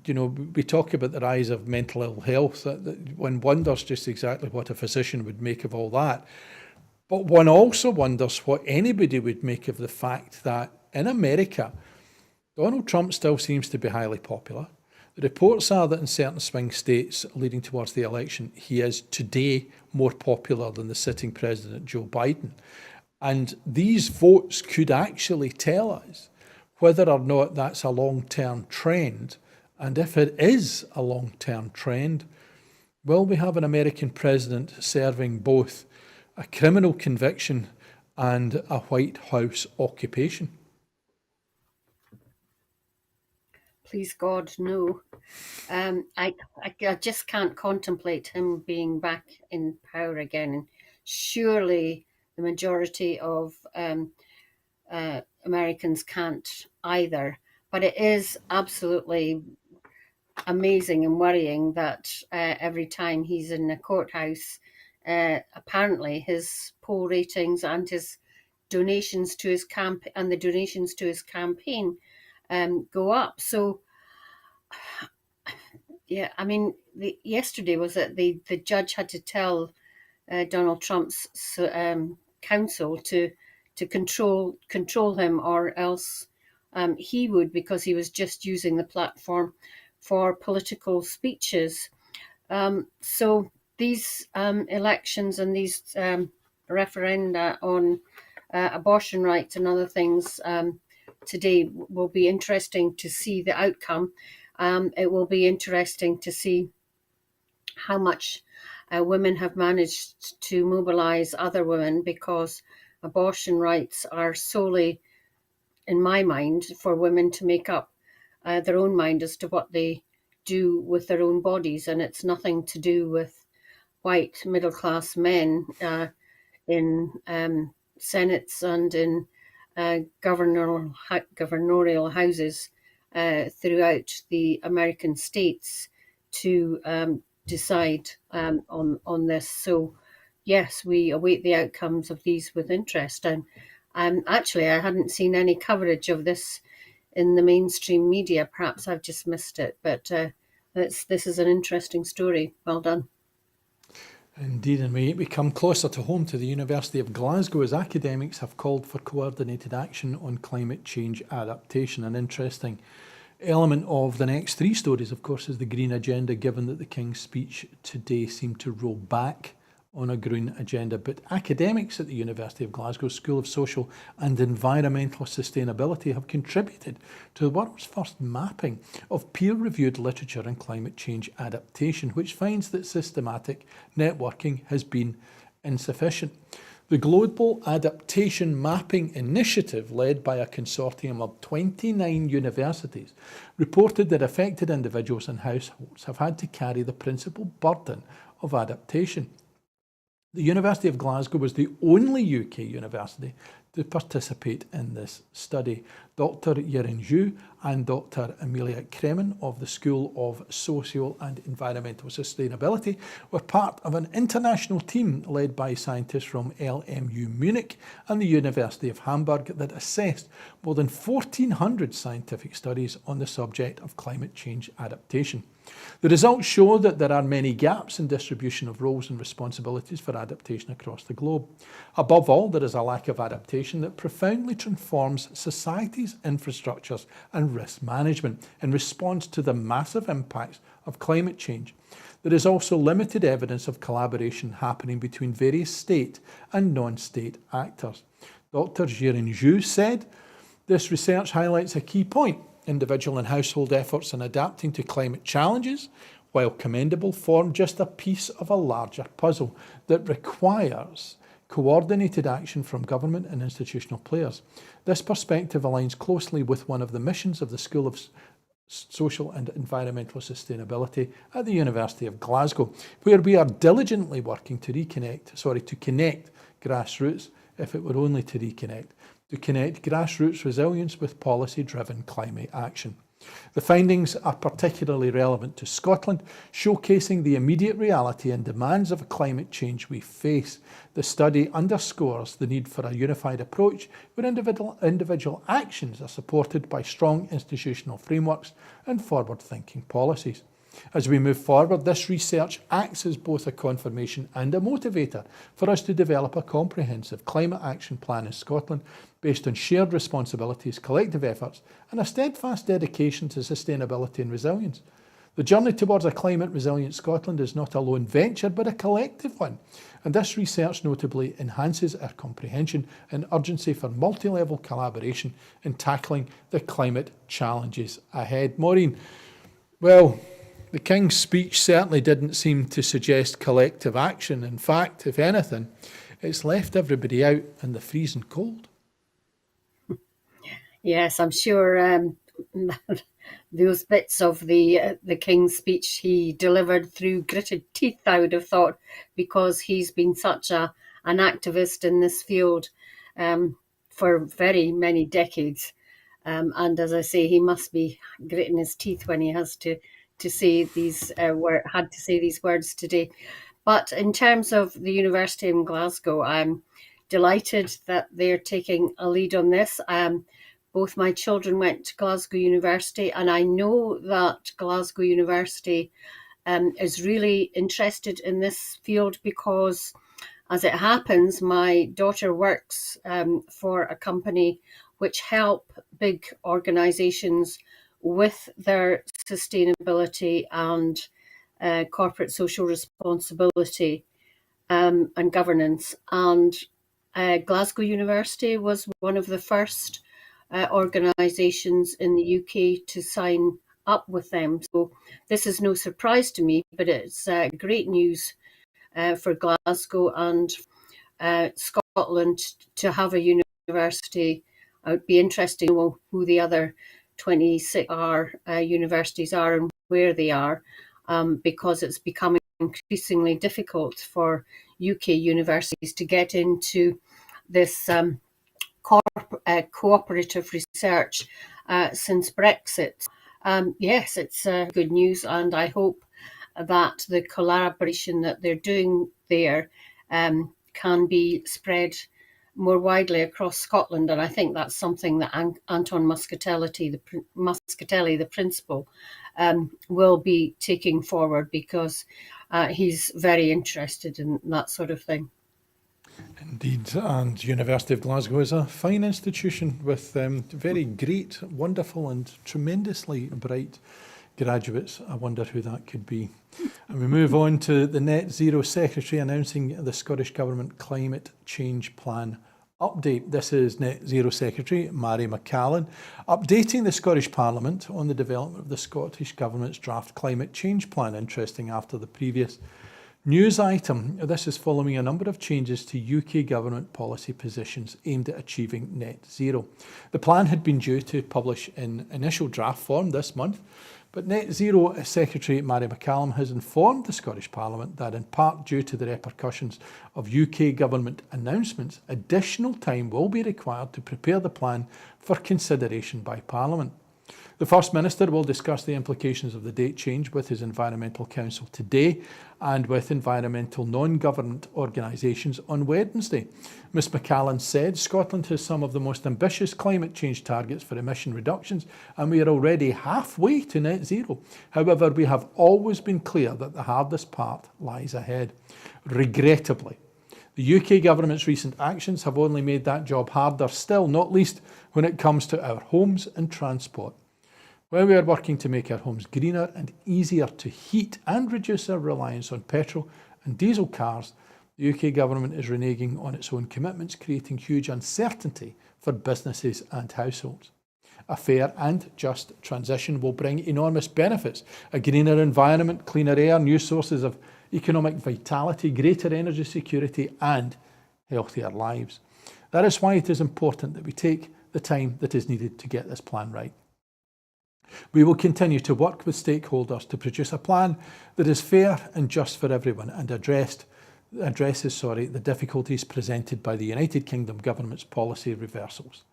[SPEAKER 1] We talk about the rise of mental ill health. That one wonders just exactly what a physician would make of all that. But one also wonders what anybody would make of the fact that in America, Donald Trump still seems to be highly popular. The reports are that in certain swing states leading towards the election, he is today more popular than the sitting president, Joe Biden. And these votes could actually tell us whether or not that's a long-term trend, and if it is a long-term trend, will we have an American president serving both a criminal conviction and a White House occupation?
[SPEAKER 2] Please God, no. I just can't contemplate him being back in power again. And surely the majority of Americans can't either. But it is absolutely amazing and worrying that every time he's in a courthouse, apparently his poll ratings and his donations to his camp and the donations to his campaign go up. So yeah, I mean, yesterday was that the judge had to tell Donald Trump's counsel to control him, or else he would, because he was just using the platform for political speeches. So these elections and these referenda on abortion rights and other things today will be interesting to see the outcome. It will be interesting to see how much women have managed to mobilize other women, because abortion rights are solely, in my mind, for women to make up their own mind as to what they do with their own bodies, and it's nothing to do with white middle-class men in senates and in governorial houses throughout the American states to decide on this. So yes, we await the outcomes of these with interest. And actually, I hadn't seen any coverage of this in the mainstream media. Perhaps I've just missed it, but this is an interesting story. Well done.
[SPEAKER 1] Indeed, and we come closer to home to the University of Glasgow, as academics have called for coordinated action on climate change adaptation. An interesting element of the next three stories, of course, is the green agenda, given that the King's speech today seemed to roll back on a green agenda. But academics at the University of Glasgow School of Social and Environmental Sustainability have contributed to the world's first mapping of peer-reviewed literature on climate change adaptation, which finds that systematic networking has been insufficient. The Global Adaptation Mapping Initiative, led by a consortium of 29 universities, reported that affected individuals and households have had to carry the principal burden of adaptation. The University of Glasgow was the only UK university to participate in this study. Dr. Yerin Zhu and Dr. Amelia Kremen of the School of Social and Environmental Sustainability were part of an international team led by scientists from LMU Munich and the University of Hamburg that assessed more than 1,400 scientific studies on the subject of climate change adaptation. The results show that there are many gaps in distribution of roles and responsibilities for adaptation across the globe. Above all, there is a lack of adaptation that profoundly transforms society's infrastructures and risk management in response to the massive impacts of climate change. There is also limited evidence of collaboration happening between various state and non-state actors. Dr. Jirin Zhu said, "This research highlights a key point. Individual and household efforts in adapting to climate challenges, while commendable, form just a piece of a larger puzzle that requires coordinated action from government and institutional players. This perspective aligns closely with one of the missions of the School of Social and Environmental Sustainability at the University of Glasgow, where we are diligently working to connect grassroots, if it were only to reconnect, to connect grassroots resilience with policy-driven climate action." The findings are particularly relevant to Scotland, showcasing the immediate reality and demands of climate change we face. The study underscores the need for a unified approach where individual actions are supported by strong institutional frameworks and forward-thinking policies. As we move forward, this research acts as both a confirmation and a motivator for us to develop a comprehensive climate action plan in Scotland based on shared responsibilities, collective efforts, and a steadfast dedication to sustainability and resilience. The journey towards a climate resilient Scotland is not a lone venture, but a collective one. And this research notably enhances our comprehension and urgency for multi-level collaboration in tackling the climate challenges ahead. Maureen, well, the King's speech certainly didn't seem to suggest collective action. In fact, if anything, it's left everybody out in the freezing cold.
[SPEAKER 2] Yes, I'm sure those bits of the King's speech he delivered through gritted teeth, I would have thought, because he's been such an activist in this field for very many decades. And as I say, he must be gritting his teeth when he has to say these had to say these words today. But in terms of the university in Glasgow, I'm delighted that they're taking a lead on this. Both my children went to Glasgow University, and I know that Glasgow University is really interested in this field because, as it happens, my daughter works for a company which help big organisations with their sustainability and corporate social responsibility and governance. And Glasgow University was one of the first organisations in the UK to sign up with them. So this is no surprise to me, but it's great news for Glasgow and Scotland to have a university. It would be interesting to know who the other 26 universities are and where they are, because it's becoming increasingly difficult for UK universities to get into this cooperative research since Brexit. Yes, it's good news, and I hope that the collaboration that they're doing there can be spread more widely across Scotland. And I think that's something that Anton Muscatelli, the principal, will be taking forward, because he's very interested in that sort of thing.
[SPEAKER 1] Indeed, and University of Glasgow is a fine institution with very great, wonderful and tremendously bright graduates. I wonder who that could be. And we move on to the Net Zero Secretary announcing the Scottish Government Climate Change Plan update. This is Net Zero Secretary Maureen McCallan updating the Scottish Parliament on the development of the Scottish Government's draft climate change plan. Interesting after the previous news item. This is following a number of changes to UK government policy positions aimed at achieving net zero. The plan had been due to publish in initial draft form this month, but Net Zero Secretary Maureen McCallan has informed the Scottish Parliament that, in part due to the repercussions of UK government announcements, additional time will be required to prepare the plan for consideration by Parliament. The First Minister will discuss the implications of the date change with his Environmental Council today and with environmental non-government organisations on Wednesday. Ms McCallan said Scotland has some of the most ambitious climate change targets for emission reductions, and we are already halfway to net zero. However, we have always been clear that the hardest part lies ahead. Regrettably, the UK government's recent actions have only made that job harder still, not least when it comes to our homes and transport. When we are working to make our homes greener and easier to heat and reduce our reliance on petrol and diesel cars, the UK government is reneging on its own commitments, creating huge uncertainty for businesses and households. A fair and just transition will bring enormous benefits: a greener environment, cleaner air, new sources of economic vitality, greater energy security and healthier lives. That is why it is important that we take the time that is needed to get this plan right. We will continue to work with stakeholders to produce a plan that is fair and just for everyone and addresses the difficulties presented by the United Kingdom government's policy reversals.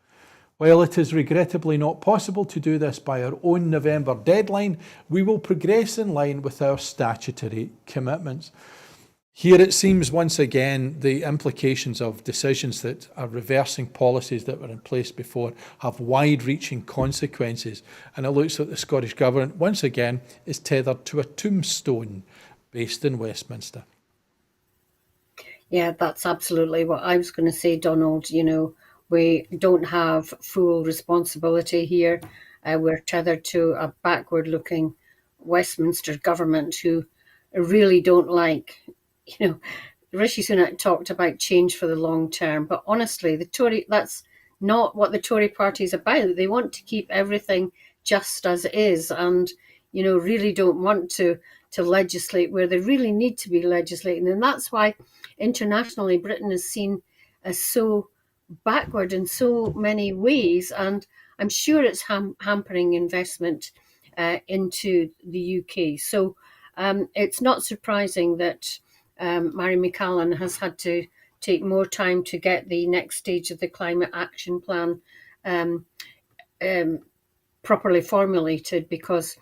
[SPEAKER 1] While it is regrettably not possible to do this by our own November deadline, we will progress in line with our statutory commitments. Here it seems once again the implications of decisions that are reversing policies that were in place before have wide-reaching consequences, and it looks like the Scottish Government once again is tethered to a tombstone based in Westminster.
[SPEAKER 2] Yeah, that's absolutely what I was going to say, Donald. You know, we don't have full responsibility here. We're tethered to a backward-looking Westminster government who really don't like, Rishi Sunak talked about change for the long term, but honestly, that's not what the Tory party is about. They want to keep everything just as it is, and really don't want to legislate where they really need to be legislating, and that's why internationally Britain is seen as so backward in so many ways, and I'm sure it's hampering investment into the UK. So it's not surprising that Maureen McCallan has had to take more time to get the next stage of the climate action plan um, properly formulated, because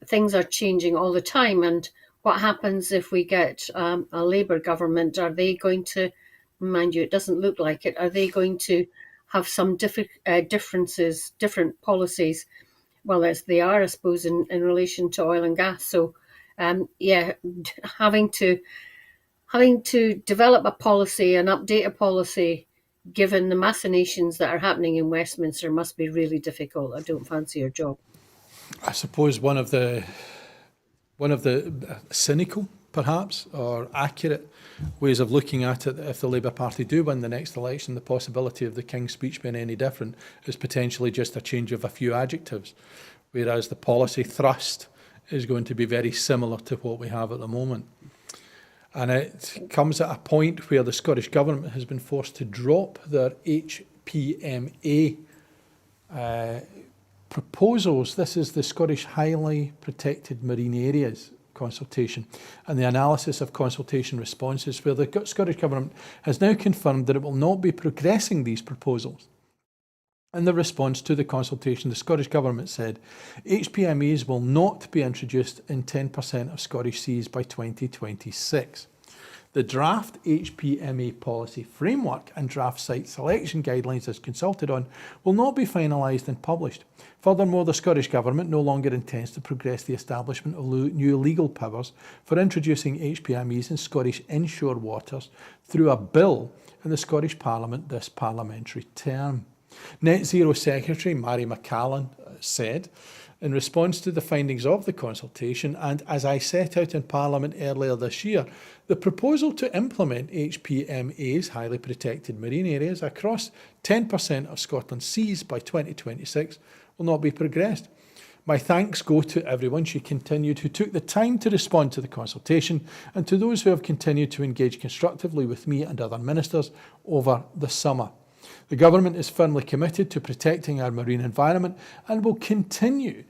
[SPEAKER 2] things are changing all the time. And what happens if we get a Labour government? Are they going to, mind you, it doesn't look like it, are they going to have some differences, different policies? Well, as they are, I suppose, in relation to oil and gas. So, having to develop a policy and update a policy, given the machinations that are happening in Westminster, must be really difficult. I don't fancy your job.
[SPEAKER 1] I suppose one of the cynical, perhaps, or accurate ways of looking at it, if the Labour Party do win the next election, the possibility of the King's Speech being any different is potentially just a change of a few adjectives, whereas the policy thrust is going to be very similar to what we have at the moment. And it comes at a point where the Scottish Government has been forced to drop their HPMA proposals. This is the Scottish Highly Protected Marine Areas consultation and the analysis of consultation responses, where the Scottish Government has now confirmed that it will not be progressing these proposals. In the response to the consultation, the Scottish Government said HPMAs will not be introduced in 10% of Scottish seas by 2026. The draft HPMA policy framework and draft site selection guidelines as consulted on will not be finalised and published. Furthermore, the Scottish Government no longer intends to progress the establishment of new legal powers for introducing HPMAs in Scottish inshore waters through a bill in the Scottish Parliament this parliamentary term. Net Zero Secretary Maureen McCallan said, in response to the findings of the consultation, and as I set out in Parliament earlier this year, the proposal to implement HPMAs, highly protected marine areas, across 10% of Scotland's seas by 2026 will not be progressed. My thanks go to everyone, she continued, who took the time to respond to the consultation, and to those who have continued to engage constructively with me and other ministers over the summer. The Government is firmly committed to protecting our marine environment and will continue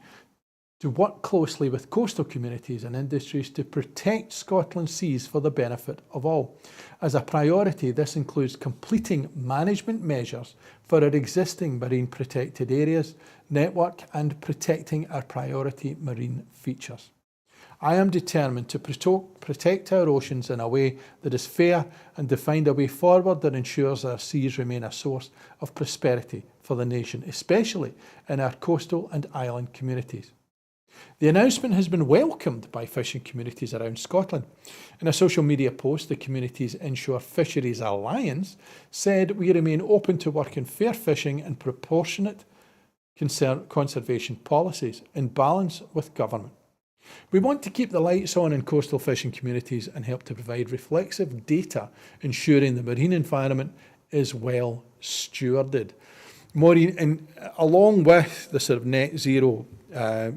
[SPEAKER 1] to work closely with coastal communities and industries to protect Scotland's seas for the benefit of all. As a priority, this includes completing management measures for our existing marine protected areas network and protecting our priority marine features. I am determined to protect our oceans in a way that is fair and to find a way forward that ensures our seas remain a source of prosperity for the nation, especially in our coastal and island communities. The announcement has been welcomed by fishing communities around Scotland. In a social media post, the community's Inshore Fisheries Alliance said, "We remain open to working fair fishing and proportionate conservation policies in balance with government. We want to keep the lights on in coastal fishing communities and help to provide reflexive data, ensuring the marine environment is well stewarded." Maureen, and along with the sort of net zero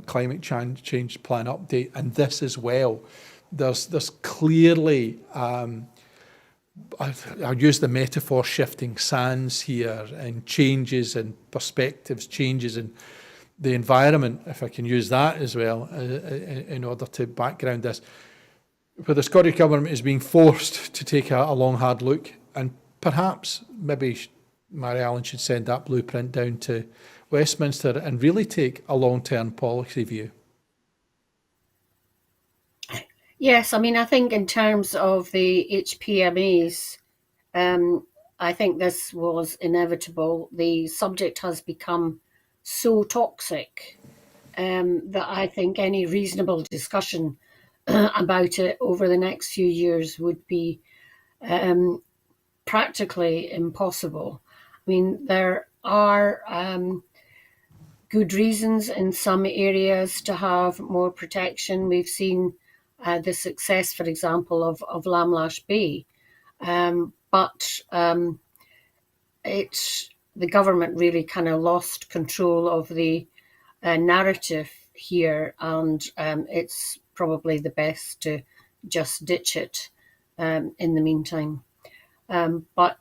[SPEAKER 1] climate change plan update, and this as well, there's clearly, I'll use the metaphor, shifting sands here, and changes in perspectives, changes in the environment, if I can use that as well, in order to background this, where the Scottish Government is being forced to take a long, hard look, and perhaps maybe Mary Allen should send that blueprint down to Westminster and really take a long-term policy view.
[SPEAKER 2] Yes, I mean, I think in terms of the HPMAs, I think this was inevitable. The subject has become so toxic that I think any reasonable discussion about it over the next few years would be practically impossible. I mean, there are good reasons in some areas to have more protection. We've seen the success, for example, of Lamlash Bay, but the government really kind of lost control of the narrative here, and it's probably the best to just ditch it in the meantime. But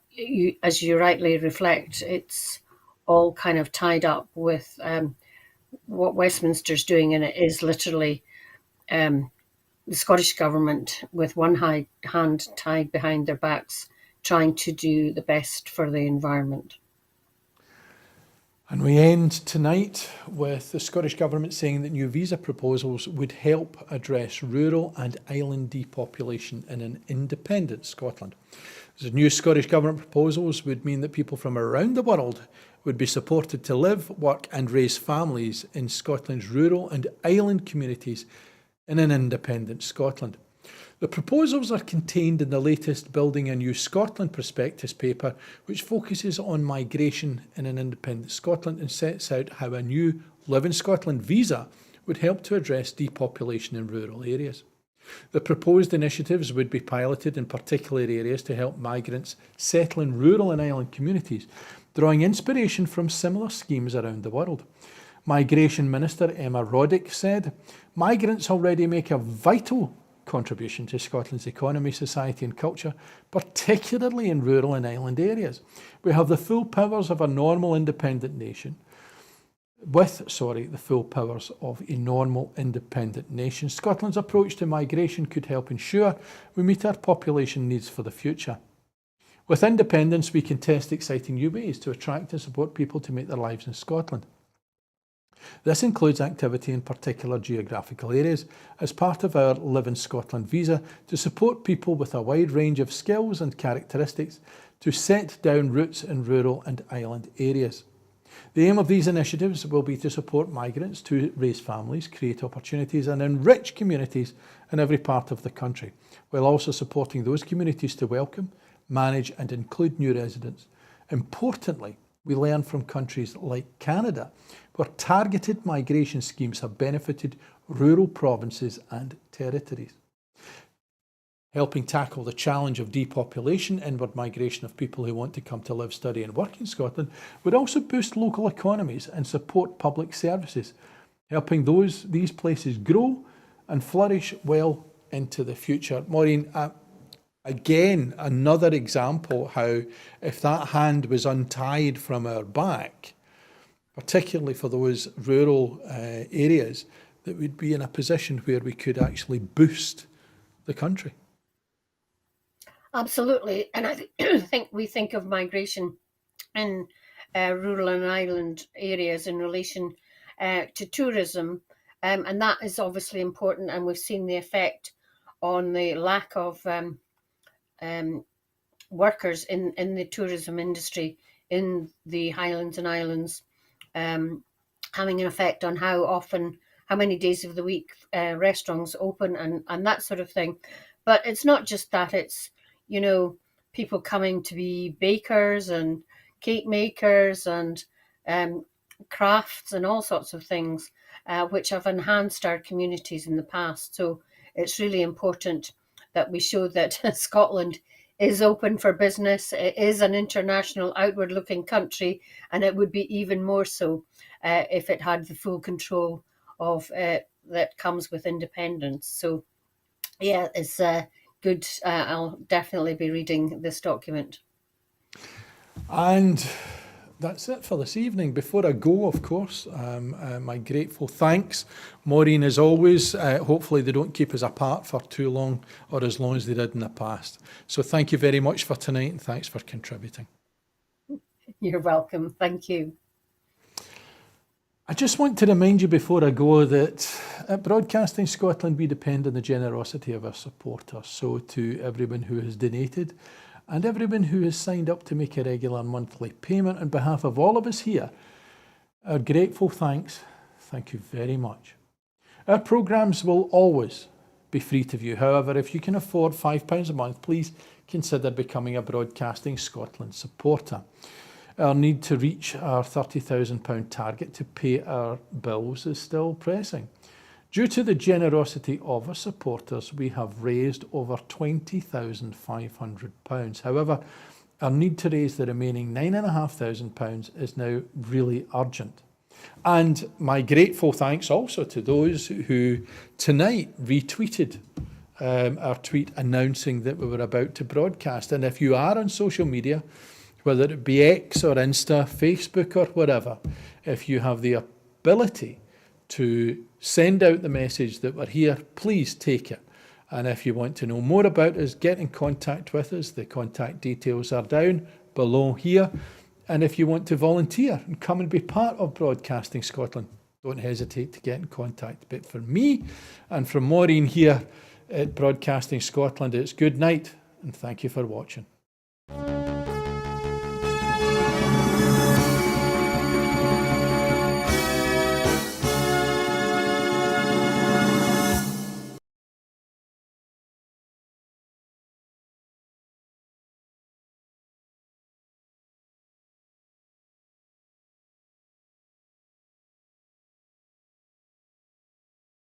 [SPEAKER 2] as you rightly reflect, it's all kind of tied up with what Westminster's doing, and it is literally the Scottish Government with one hand tied behind their backs, trying to do the best for the environment.
[SPEAKER 1] And we end tonight with the Scottish Government saying that new visa proposals would help address rural and island depopulation in an independent Scotland. The new Scottish Government proposals would mean that people from around the world would be supported to live, work and raise families in Scotland's rural and island communities in an independent Scotland. The proposals are contained in the latest Building a New Scotland prospectus paper, which focuses on migration in an independent Scotland and sets out how a new Live in Scotland visa would help to address depopulation in rural areas. The proposed initiatives would be piloted in particular areas to help migrants settle in rural and island communities, drawing inspiration from similar schemes around the world. Migration Minister Emma Roddick said, "Migrants already make a vital contribution to Scotland's economy, society and culture, particularly in rural and island areas. We have the full powers of a normal independent nation, the full powers of a normal independent nation. Scotland's approach to migration could help ensure we meet our population needs for the future. With independence, we can test exciting new ways to attract and support people to make their lives in Scotland. This includes activity in particular geographical areas as part of our Live in Scotland visa to support people with a wide range of skills and characteristics to set down roots in rural and island areas. The aim of these initiatives will be to support migrants to raise families, create opportunities and enrich communities in every part of the country, while also supporting those communities to welcome, manage and include new residents. Importantly, we learn from countries like Canada, where targeted migration schemes have benefited rural provinces and territories. Helping tackle the challenge of depopulation, inward migration of people who want to come to live, study and work in Scotland would also boost local economies and support public services, helping these places grow and flourish well into the future. Maureen, again, another example how if that hand was untied from our back, particularly for those rural areas, that we'd be in a position where we could actually boost the country.
[SPEAKER 2] Absolutely. And I think we think of migration in rural and island areas in relation to tourism. And that is obviously important. And we've seen the effect on the lack of workers in the tourism industry in the Highlands and Islands, having an effect on how many days of the week restaurants open and that sort of thing. But it's not just that, it's, people coming to be bakers and cake makers and crafts and all sorts of things, which have enhanced our communities in the past. So it's really important that we show that Scotland is open for business. It is an international outward-looking country, and it would be even more so if it had the full control of that comes with independence. So, yeah, it's good. I'll definitely be reading this document.
[SPEAKER 1] And that's it for this evening. Before I go, of course, my grateful thanks. Maureen, as always, hopefully they don't keep us apart for too long or as long as they did in the past. So thank you very much for tonight and thanks for contributing.
[SPEAKER 2] You're welcome. Thank you.
[SPEAKER 1] I just want to remind you before I go that at Broadcasting Scotland we depend on the generosity of our supporters. So to everyone who has donated and everyone who has signed up to make a regular monthly payment, on behalf of all of us here, our grateful thanks. Thank you very much. Our programmes will always be free to view. However, if you can afford £5 a month, please consider becoming a Broadcasting Scotland supporter. Our need to reach our £30,000 target to pay our bills is still pressing. Due to the generosity of our supporters, we have raised over £20,500. However, our need to raise the remaining £9,500 is now really urgent. And my grateful thanks also to those who tonight retweeted our tweet announcing that we were about to broadcast. And if you are on social media, whether it be X or Insta, Facebook or whatever, if you have the ability to send out the message that we're here, please take it. And if you want to know more about us, get in contact with us. The contact details are down below here. And if you want to volunteer and come and be part of Broadcasting Scotland, don't hesitate to get in contact. But for me and from Maureen here at Broadcasting Scotland, it's good night and thank you for watching.